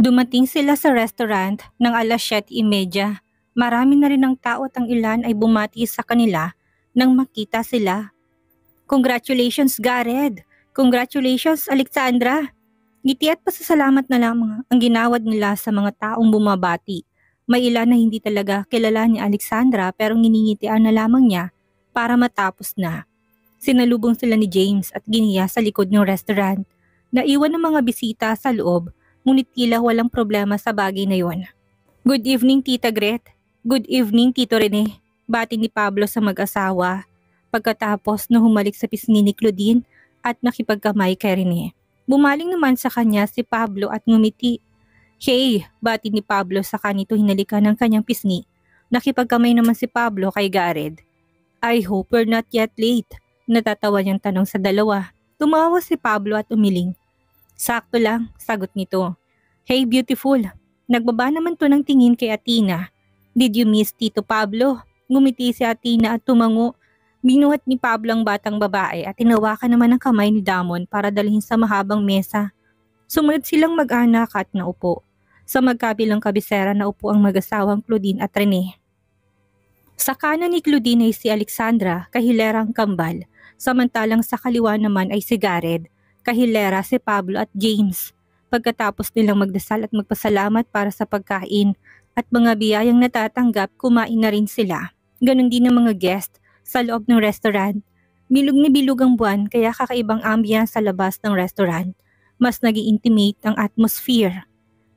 Dumating sila sa restaurant ng alas 7:30. Marami na rin ang tao at ang ilan ay bumati sa kanila nang makita sila. Congratulations, Gareth! Congratulations, Alexandra! Ngiti at pasasalamat na lamang ang ginawad nila sa mga taong bumabati. May ilan na hindi talaga kilala ni Alexandra pero nginingitian na lamang niya para matapos na. Sinalubong sila ni James at giniya sa likod ng restaurant. Naiwan ng mga bisita sa loob, ngunit tila walang problema sa bagay na yon. Good evening, Tita Gret. Good evening, Tito Rene. Bati ni Pablo sa mag-asawa. Pagkatapos na humalik sa pisngi ni Claudine at nakipagkamay kay Rene. Bumaling naman sa kanya si Pablo at ngumiti. Hey, bati ni Pablo sa kanito hinalikan ng kanyang pisngi. Nakipagkamay naman si Pablo kay Gareth. I hope we're not yet late. Natatawa niyang tanong sa dalawa. Tumawa si Pablo at umiling. Sakto lang, sagot nito. Hey beautiful, nagbaba naman to ng tingin kay Athena. Did you miss Tito Pablo? Ngumiti si Athena at tumango. Binuhat ni Pablo ang batang babae at tinawakan naman ang kamay ni Damon para dalhin sa mahabang mesa. Sumunod silang mag-anak at naupo. Sa magkabilang kabisera naupo ang mag-asawang Claudine at Rene. Sa kanan ni Claudine ay si Alexandra, kahilerang kambal. Samantalang sa kaliwa naman ay si Gareth, kahilera si Pablo at James. Pagkatapos nilang magdasal at magpasalamat para sa pagkain at mga biyayang natatanggap, kumain na rin sila. Ganon din ang mga guest sa loob ng restaurant. Bilog na bilog ang buwan kaya kakaibang ambience sa labas ng restaurant. Mas naging intimate ang atmosphere.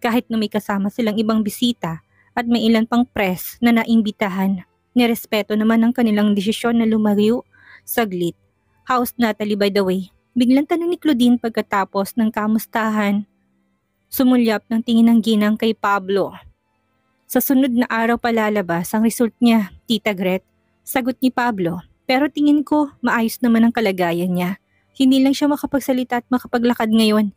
Kahit na may kasama silang ibang bisita at may ilan pang press na naimbitahan, nirespeto naman ang kanilang desisyon na lumayo saglit. How's Natalie by the way? Biglang tanong ni Claudine pagkatapos ng kamustahan. Sumulyap ng tingin ng ginang kay Pablo. Sa sunod na araw palalabas ang result niya, Tita Gret. Sagot ni Pablo, pero tingin ko maayos naman ang kalagayan niya. Hindi lang siya makapagsalita at makapaglakad ngayon.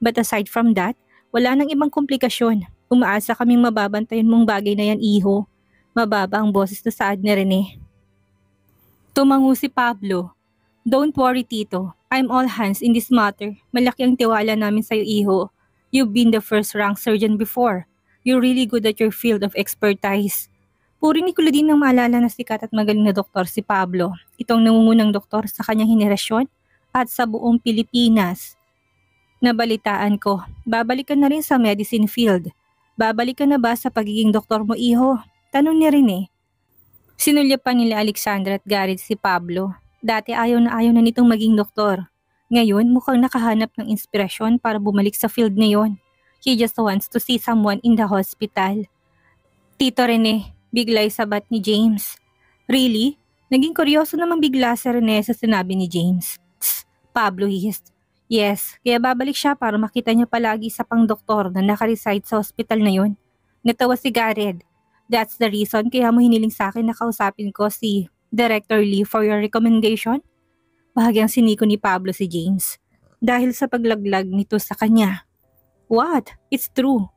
But aside from that, wala nang ibang komplikasyon. Umaasa kaming mababantayan mong bagay na yan, iho. Mababa ang boses na saad ni Rene. Tumango si Pablo. Don't worry, Tito. I'm all hands in this matter. Malaki ang tiwala namin sa'yo, iho. You've been the first-rank surgeon before. You're really good at your field of expertise. Puri ni Claudine nang maalala na sikat at magaling na doktor si Pablo. Itong nangungunang doktor sa kanyang henerasyon at sa buong Pilipinas. Nabalitaan ko, babalik ka na rin sa medicine field. Babalik ka na ba sa pagiging doktor mo, iho? Tanong niya rin eh. Sinulyapan nila Alexandra at Gareth si Pablo. Dati ayaw na nitong maging doktor. Ngayon mukhang nakahanap ng inspirasyon para bumalik sa field na yon. He just wants to see someone in the hospital. Tito Rene, bigla'y sabat ni James. Really? Naging kuryoso namang bigla si Rene sa sinabi ni James. Tss, Pablo hissed. Yes, kaya babalik siya para makita niya palagi sa pang-doktor na nakareside sa hospital na yon. Natawa si Gareth. That's the reason kaya mo hiniling sa akin na kausapin ko si Director Lee for your recommendation? Bahagyang siniko ni Pablo si James dahil sa paglaglag nito sa kanya. What? It's true.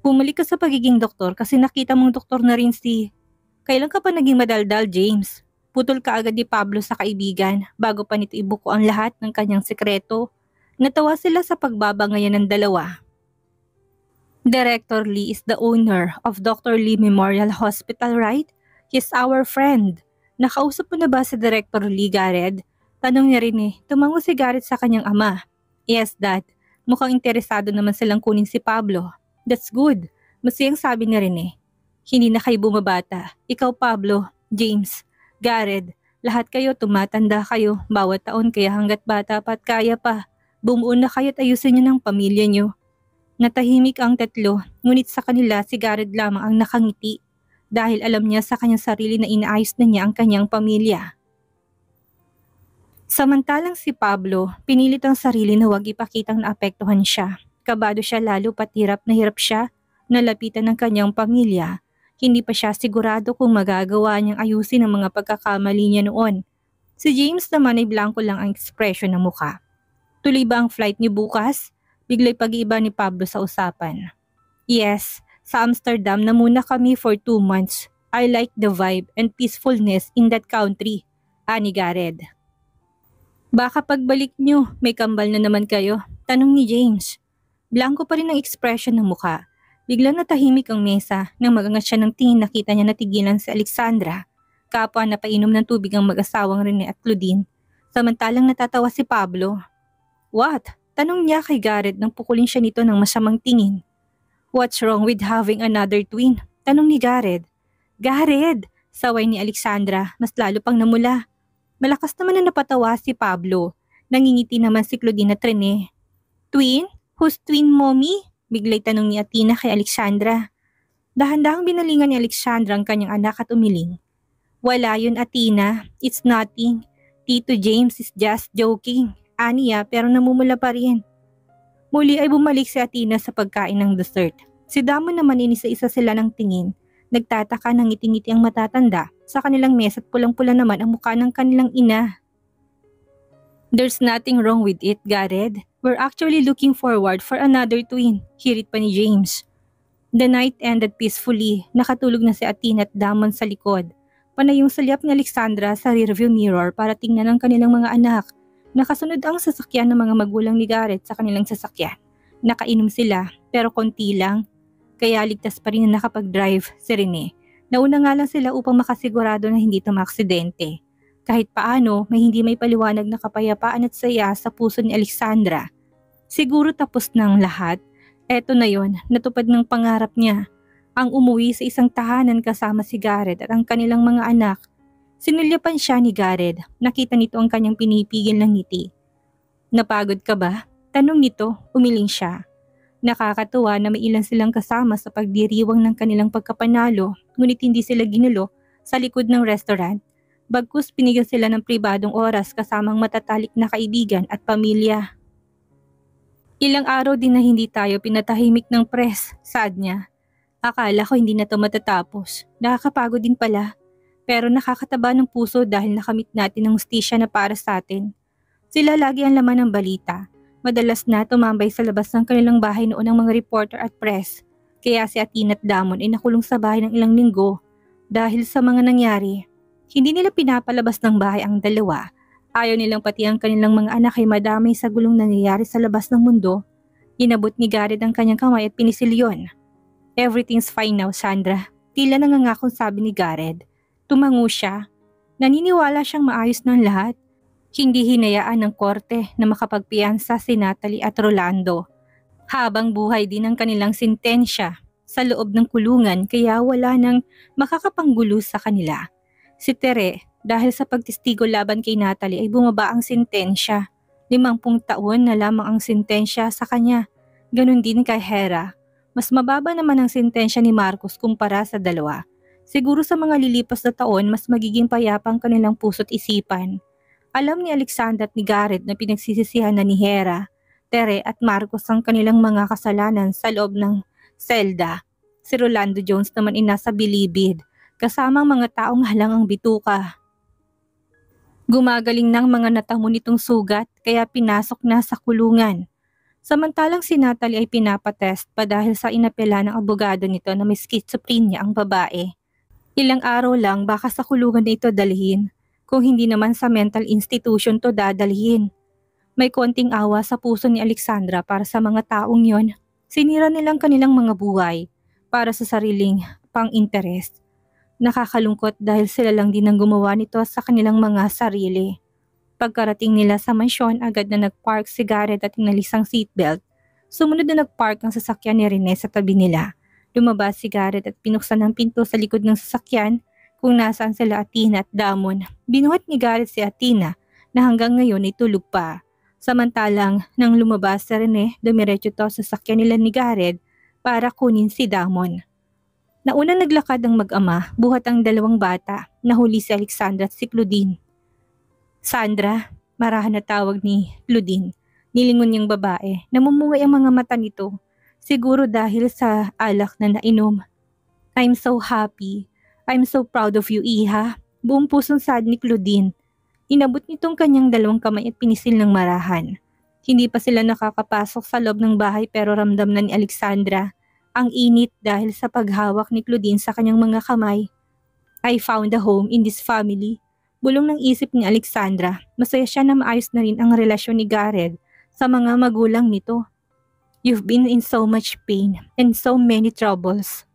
Bumalik ka sa pagiging doktor kasi nakita mong doktor na rin si... Kailan ka pa naging madaldal, James? Putol ka agad ni Pablo sa kaibigan bago pa nito ibuko ang lahat ng kanyang sekreto. Natawa sila sa pagbabangayan ng dalawa. Director Lee is the owner of Dr. Lee Memorial Hospital, right? He's our friend. Nakausap mo na ba si Director Lee, Gareth? Tanong niya rin eh. Tumango si Gareth sa kanyang ama. Yes, Dad. Mukhang interesado naman silang kunin si Pablo. That's good. Masayang sabi niya rin eh. Hindi na kayo bumabata. Ikaw, Pablo, James, Gareth, lahat kayo tumatanda kayo bawat taon kaya hanggat bata pa at kaya pa. Bumuo na kayo at ayusin niyo ng pamilya niyo. Natahimik ang tatlo, ngunit sa kanila si Gareth lamang ang nakangiti dahil alam niya sa kanyang sarili na inaayos na niya ang kanyang pamilya. Samantalang si Pablo, pinilit ang sarili na huwag ipakitang naapektuhan siya. Kabado siya lalo pat hirap siya na lapitan ng kanyang pamilya. Hindi pa siya sigurado kung magagawa niyang ayusin ang mga pagkakamali niya noon. Si James naman ay blanko lang ang ekspresyon ng mukha. Tuloy ba ang flight niyo bukas? Bigla'y pag-iiba ni Pablo sa usapan. Yes, sa Amsterdam na muna kami for 2 months. I like the vibe and peacefulness in that country, ani Gareth. Baka pagbalik nyo, may kambal na naman kayo, tanong ni James. Blanko pa rin ang ekspresyon ng mukha. Biglang natahimik ang mesa nang magangat siya ng tingin nakita niya natigilan si Alexandra. Kapwa na painom ng tubig ang mag-asawang Rene at Claudine. Samantalang natatawa si Pablo. What? Tanong niya kay Garrett nang pukulin siya nito ng masamang tingin. What's wrong with having another twin? Tanong ni Garrett. Garrett! Saway ni Alexandra, mas lalo pang namula. Malakas naman na napatawa si Pablo. Nangingiti naman si Claudine at Rene. Twin? Who's twin, mommy? Biglay tanong ni Athena kay Alexandra. Dahan-dahang binalingan ni Alexandra ang kanyang anak at umiling. Wala yun, Athena. It's nothing. Tito James is just joking. Aniya pero namumula pa rin. Muli ay bumalik si Athena sa pagkain ng dessert. Si Damon naman inisa-isa sila ng tingin. Nagtataka ng ngiti-ngiti ang matatanda. Sa kanilang mesa at pulang-pula naman ang mukha ng kanilang ina. There's nothing wrong with it, Garrett. We're actually looking forward for another twin, hirit pa ni James. The night ended peacefully. Nakatulog na si Athena at Damon sa likod. Panay yung salyap ni Alexandra sa rearview mirror para tingnan ang kanilang mga anak. Nakasunod ang sasakyan ng mga magulang ni Garrett sa kanilang sasakyan. Nakainom sila pero konti lang. Kaya ligtas pa rin na nakapag-drive si Rene. Nauna nga lang sila upang makasigurado na hindi ito maaksidente. Kahit paano, may paliwanag na kapayapaan at saya sa puso ni Alexandra. Siguro tapos na ang lahat. Eto na yon, natupad ng pangarap niya. Ang umuwi sa isang tahanan kasama si Garrett at ang kanilang mga anak. Sinulyapan siya ni Garrett. Nakita nito ang kanyang pinipigil ng ngiti. Napagod ka ba? Tanong nito, umiling siya. Nakakatuwa na may ilan silang kasama sa pagdiriwang ng kanilang pagkapanalo, ngunit hindi sila ginulo sa likod ng restaurant. Bagkus pinigyan sila ng pribadong oras kasamang matatalik na kaibigan at pamilya. Ilang araw din na hindi tayo pinatahimik ng press, sad niya. Akala ko hindi na ito matatapos. Nakakapagod din pala. Pero nakakataba ng puso dahil nakamit natin ang hustisya na para sa atin. Sila lagi ang laman ng balita. Madalas na tumambay sa labas ng kanilang bahay noon ang mga reporter at press. Kaya si Athena at Damon ay nakulong sa bahay ng ilang linggo. Dahil sa mga nangyari, hindi nila pinapalabas ng bahay ang dalawa. Ayaw nilang pati ang kanilang mga anak ay madamay sa gulong nangyayari sa labas ng mundo. Inabot ni Garrett ang kanyang kamay at pinisil yon. Everything's fine now, Sandra. Tila nangangakong sabi ni Garrett. Tumango siya. Naniniwala siyang maayos ng lahat. Hindi hinayaan ng korte na makapagpiyansa si Natalie at Rolando. Habang buhay din ang kanilang sintensya sa loob ng kulungan kaya wala nang makakapanggulo sa kanila. Si Tere, dahil sa pagtestigo laban kay Natalie ay bumaba ang sintensya. 50 taon na lamang ang sintensya sa kanya. Ganon din kay Hera. Mas mababa naman ang sintensya ni Marcos kumpara sa dalawa. Siguro sa mga lilipas na taon mas magiging payapa ang kanilang puso't isipan. Alam ni Alexander at ni Garrett na pinagsisisihan na ni Hera, Tere at Marcos ang kanilang mga kasalanan sa loob ng selda. Si Rolando Jones naman ay nasa bilibid, kasamang mga taong halang ang bituka. Gumagaling ng mga natamo nitong sugat kaya pinasok na sa kulungan. Samantalang si Natalie ay pinapatest pa dahil sa inapela ng abogado nito na may schizophrenia ang babae. Ilang araw lang baka sa kulungan na ito dalhin, kung hindi naman sa mental institution to dadalhin. May konting awa sa puso ni Alexandra para sa mga taong yon. Sinira nilang kanilang mga buhay para sa sariling pang-interes. Nakakalungkot dahil sila lang din ang gumawa nito sa kanilang mga sarili. Pagkarating nila sa mansyon, agad na nagpark si Garrett at inalis ang seatbelt. Sumunod na nagpark ang sasakyan ni Rene sa tabi nila. Lumabas si Garrett at pinuksan ang pinto sa likod ng sasakyan kung nasaan sila Athena at Damon. Binuhat ni Garrett si Athena na hanggang ngayon ay tulog pa. Samantalang nang lumabas si Rene, dumiretso to sa sasakyan nila ni Garrett para kunin si Damon. Nauna naglakad ang mag-ama, buhat ang dalawang bata, nahuli si Alexandra at si Claudine. Sandra, marahan na tawag ni Claudine. Nilingon niyang babae, namumuhay ang mga mata nito. Siguro dahil sa alak na nainom. I'm so happy. I'm so proud of you, Iha. Buong pusong sad ni Claudine. Inabot nitong kanyang dalawang kamay at pinisil ng marahan. Hindi pa sila nakakapasok sa loob ng bahay pero ramdam na ni Alexandra ang init dahil sa paghawak ni Claudine sa kanyang mga kamay. I found a home in this family. Bulong ng isip ni Alexandra. Masaya siya na maayos na rin ang relasyon ni Garrett sa mga magulang nito. You've been in so much pain and so many troubles.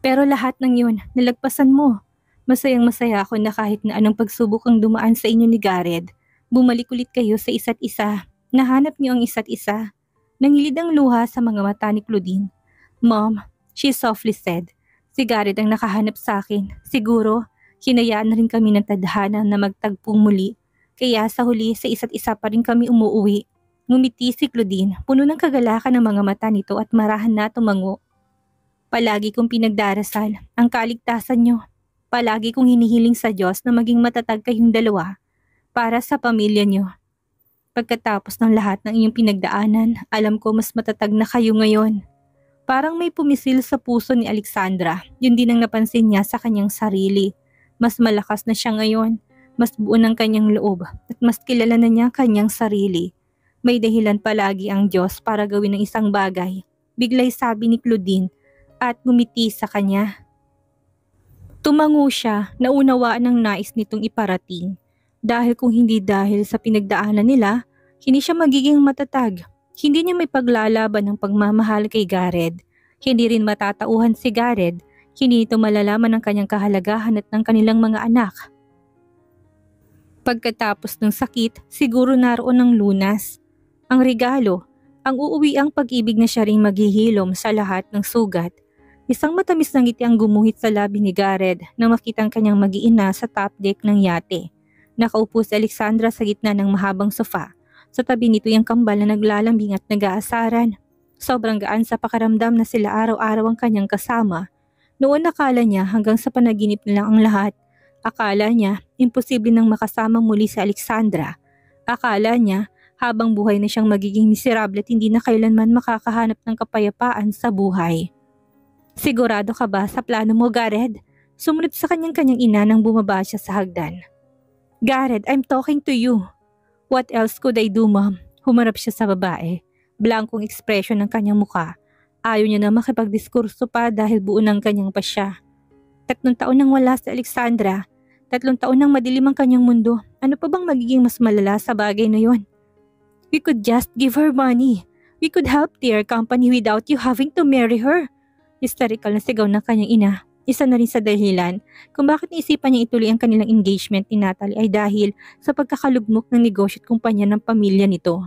Pero lahat ng yun, nalagpasan mo. Masayang masaya ako na kahit na anong pagsubok ang dumaan sa inyo ni Gareth, bumalik ulit kayo sa isa't isa. Nahanap niyo ang isa't isa. Nangilid ang luha sa mga mata ni Claudine. Mom, she softly said, si Gareth ang nakahanap sa akin. Siguro, hinayaan na rin kami ng tadhana na magtagpong muli. Kaya sa huli, sa isa't isa pa rin kami umuuwi. Ngumiti si Claudine, puno ng kagalakan ng mga mata nito at marahan na tumango. Palagi kong pinagdarasal ang kaligtasan niyo. Palagi kong hinihiling sa Diyos na maging matatag kayong dalawa para sa pamilya niyo. Pagkatapos ng lahat ng inyong pinagdaanan, alam ko mas matatag na kayo ngayon. Parang may pumisil sa puso ni Alexandra, yun din ang napansin niya sa kanyang sarili. Mas malakas na siya ngayon, mas buo ng kanyang loob at mas kilala na niya kanyang sarili. May dahilan palagi ang Diyos para gawin ng isang bagay, biglay sabi ni Claudine at ngumiti sa kanya. Tumango siya, naunawaan ng nais nitong iparating. Dahil kung hindi dahil sa pinagdaanan nila, hindi siya magiging matatag. Hindi niya may paglalaban ng pagmamahal kay Gareth. Hindi rin matatauhan si Gareth. Hindi ito malalaman ng kanyang kahalagahan at ng kanilang mga anak. Pagkatapos ng sakit, siguro naroon ang lunas. Ang regalo, ang uuwi ang pag-ibig na siya ring maghihilom sa lahat ng sugat. Isang matamis na ngiti ang gumuhit sa labi ni Gareth nang makita ang kanyang mag-iina sa top deck ng yate. Nakaupo si Alexandra sa gitna ng mahabang sofa. Sa tabi nito yung kambal na naglalambing at nag-aasaran. Sobrang gaan sa pakaramdam na sila araw-araw ang kanyang kasama. Noon nakala niya hanggang sa panaginip na lang ang lahat. Akala niya imposible nang makasama muli si Alexandra. Akala niya habang buhay na siyang magiging miserable at hindi na kailanman makakahanap ng kapayapaan sa buhay. Sigurado ka ba sa plano mo, Gareth? Sumunod sa kanyang ina nang bumaba siya sa hagdan. Gareth, I'm talking to you. What else could I do, Mom? Humarap siya sa babae. Blankong ekspresyon ng kanyang muka. Ayaw niya na makipagdiskurso pa dahil buo ng kanyang pasya. 3 taon nang wala si Alexandra. 3 taon nang madilim ang kanyang mundo. Ano pa bang magiging mas malala sa bagay na yon? We could just give her money. We could help their company without you having to marry her. Hysterical na sigaw ng kanyang ina. Isa na rin sa dahilan kung bakit naisipan niya ituloy ang kanilang engagement ni Natalie ay dahil sa pagkakalugmok ng negosyo at kumpanya ng pamilya nito.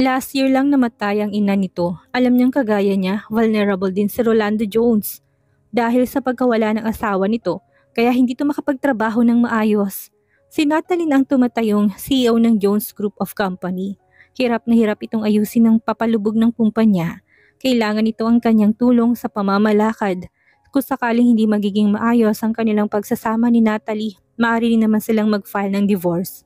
Last year lang namatay ang ina nito. Alam niyang kagaya niya, vulnerable din si Rolando Jones. Dahil sa pagkawala ng asawa nito, kaya hindi ito makapagtrabaho ng maayos. Si Natalie ang tumatayong CEO ng Jones Group of Company. Hirap na hirap itong ayusin ng papalubog ng kumpanya. Kailangan ito ang kanyang tulong sa pamamalakad. Kung sakaling hindi magiging maayos ang kanilang pagsasama ni Natalie, maaari rin naman silang mag-file ng divorce.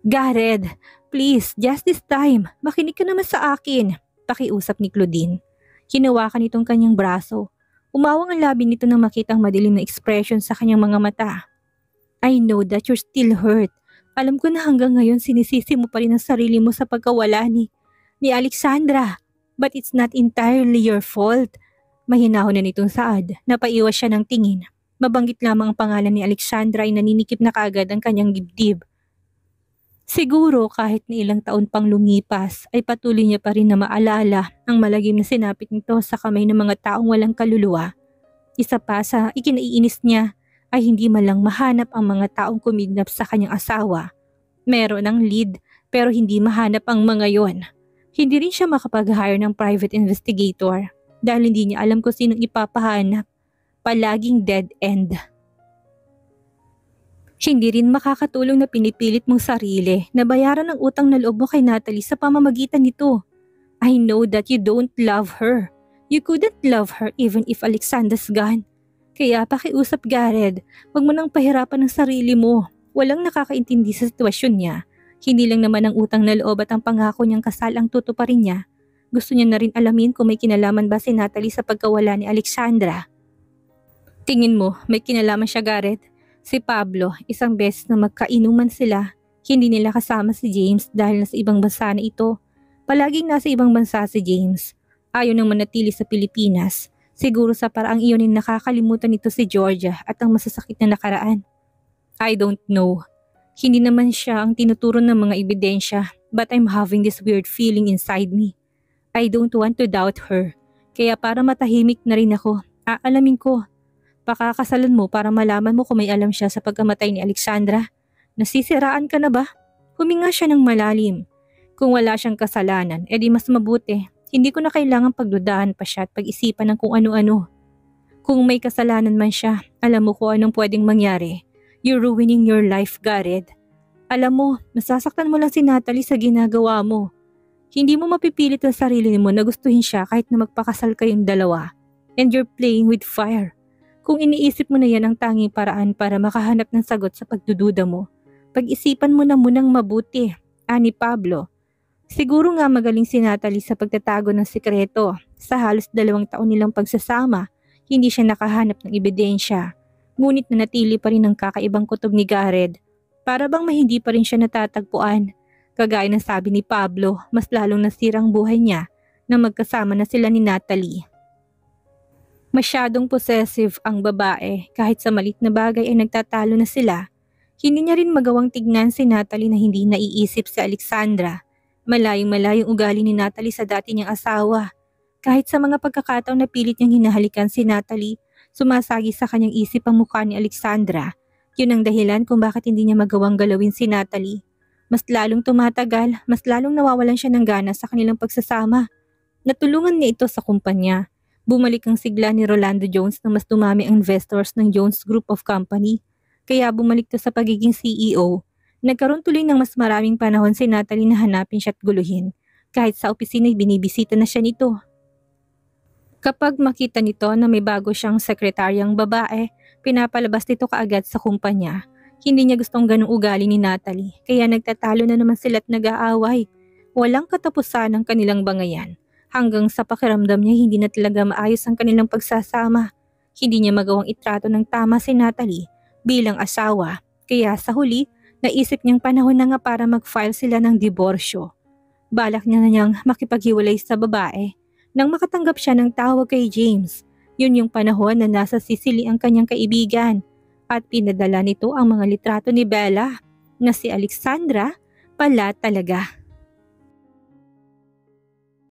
Gareth, please, just this time, makinig ka naman sa akin, pakiusap ni Claudine. Hinawakan itong kanyang braso. Umawang ang labi nito nang makitang madilim na expression sa kanyang mga mata. I know that you're still hurt. Alam ko na hanggang ngayon sinisisi mo pa rin ang sarili mo sa pagkawala ni Alexandra. But it's not entirely your fault. Mahinahon na nitong saad. Napaiwas siya ng tingin. Mabanggit lamang ang pangalan ni Alexandra ay naninikip na kaagad ang kanyang dibdib. Siguro kahit na ilang taon pang lumipas ay patuloy niya pa rin na maalala ang malagim na sinapit nito sa kamay ng mga taong walang kaluluwa. Isa pa sa ikinaiinis niya ay hindi man lang mahanap ang mga taong kumidnap sa kanyang asawa. Meron ang lead pero hindi mahanap ang mga yon. Hindi rin siya makapag-hire ng private investigator dahil hindi niya alam kung sinong ipapahanap. Palaging dead end. Hindi rin makakatulong na pinipilit mong sarili na bayaran ang utang na loob mo kay Natalie sa pamamagitan nito. I know that you don't love her. You couldn't love her even if Alexandra's gone. Kaya pakiusap, Gareth, wag mo nang pahirapan ang sarili mo. Walang nakakaintindi sa sitwasyon niya. Hindi lang naman ang utang na loob at ang pangako niyang kasal ang tutuparin niya. Gusto niya na rin alamin kung may kinalaman ba si Natalie sa pagkawala ni Alexandra. Tingin mo, may kinalaman siya, Gareth? Si Pablo, isang beses na magkainuman sila, hindi nila kasama si James dahil nasa ibang bansa na ito. Palaging nasa ibang bansa si James. Ayaw nang manatili sa Pilipinas. Siguro sa paraang iyon ay nakakalimutan nito si Georgia at ang masasakit na nakaraan. I don't know. Hindi naman siya ang tinuturo ng mga ebidensya. But I'm having this weird feeling inside me. I don't want to doubt her. Kaya para matahimik na rin ako, aalamin ko. Pakakasalan mo para malaman mo kung may alam siya sa pagkamatay ni Alexandra. Nasisiraan ka na ba? Huminga siya ng malalim. Kung wala siyang kasalanan, edi mas mabuti. Hindi ko na kailangan pagdudahan pa siya at pag-isipan ng kung ano-ano. Kung may kasalanan man siya, alam mo kung anong pwedeng mangyari. You're ruining your life, Gareth. Alam mo, nasasaktan mo lang si Natalie sa ginagawa mo. Hindi mo mapipilit ang sarili mo na gustuhin siya kahit na magpakasal kayong dalawa. And you're playing with fire. Kung iniisip mo na yan ang tanging paraan para makahanap ng sagot sa pagdududa mo, pag-isipan mo na munang mabuti, ani Pablo. Siguro nga magaling si Natalie sa pagtatago ng sikreto. Sa halos 2 taon nilang pagsasama, hindi siya nakahanap ng ebidensya. Ngunit nanatili pa rin ang kakaibang kutob ni Gareth. Para bang hindi pa rin siya natatagpuan. Kagaya ng sabi ni Pablo, mas lalong nasirang buhay niya na magkasama na sila ni Natalie. Masyadong possessive ang babae, kahit sa malit na bagay ay nagtatalo na sila. Hindi niya rin magawang tignan si Natalie na hindi naiisip si Alexandra. Malayong-malayong ugali ni Natalie sa dati niyang asawa. Kahit sa mga pagkakataon na pilit niyang hinahalikan si Natalie, sumasagi sa kanyang isip ang mukha ni Alexandra. Yun ang dahilan kung bakit hindi niya magawang galawin si Natalie. Mas lalong tumatagal, mas lalong nawawalan siya ng gana sa kanilang pagsasama. Natulungan niya ito sa kumpanya. Bumalik ang sigla ni Rolando Jones na mas dumami ang investors ng Jones Group of Company. Kaya bumalik to sa pagiging CEO. Nagkaroon tuloy ng mas maraming panahon si Natalie na hanapin siya at guluhin. Kahit sa opisina ay binibisita na siya nito. Kapag makita nito na may bago siyang sekretaryang babae, pinapalabas nito kaagad sa kumpanya. Hindi niya gustong ganung ugali ni Natalie, kaya nagtatalo na naman sila't nag-aaway. Walang katapusan ang kanilang bangayan. Hanggang sa pakiramdam niya hindi na talaga maayos ang kanilang pagsasama. Hindi niya magawang itrato ng tama si Natalie bilang asawa. Kaya sa huli, naisip niyang panahon na nga para mag-file sila ng diborsyo. Balak niya na niyang makipaghiwalay sa babae. Nang makatanggap siya ng tawag kay James, yun yung panahon na nasa Sicily ang kanyang kaibigan. At pinadala nito ang mga litrato ni Bella na si Alexandra pala talaga.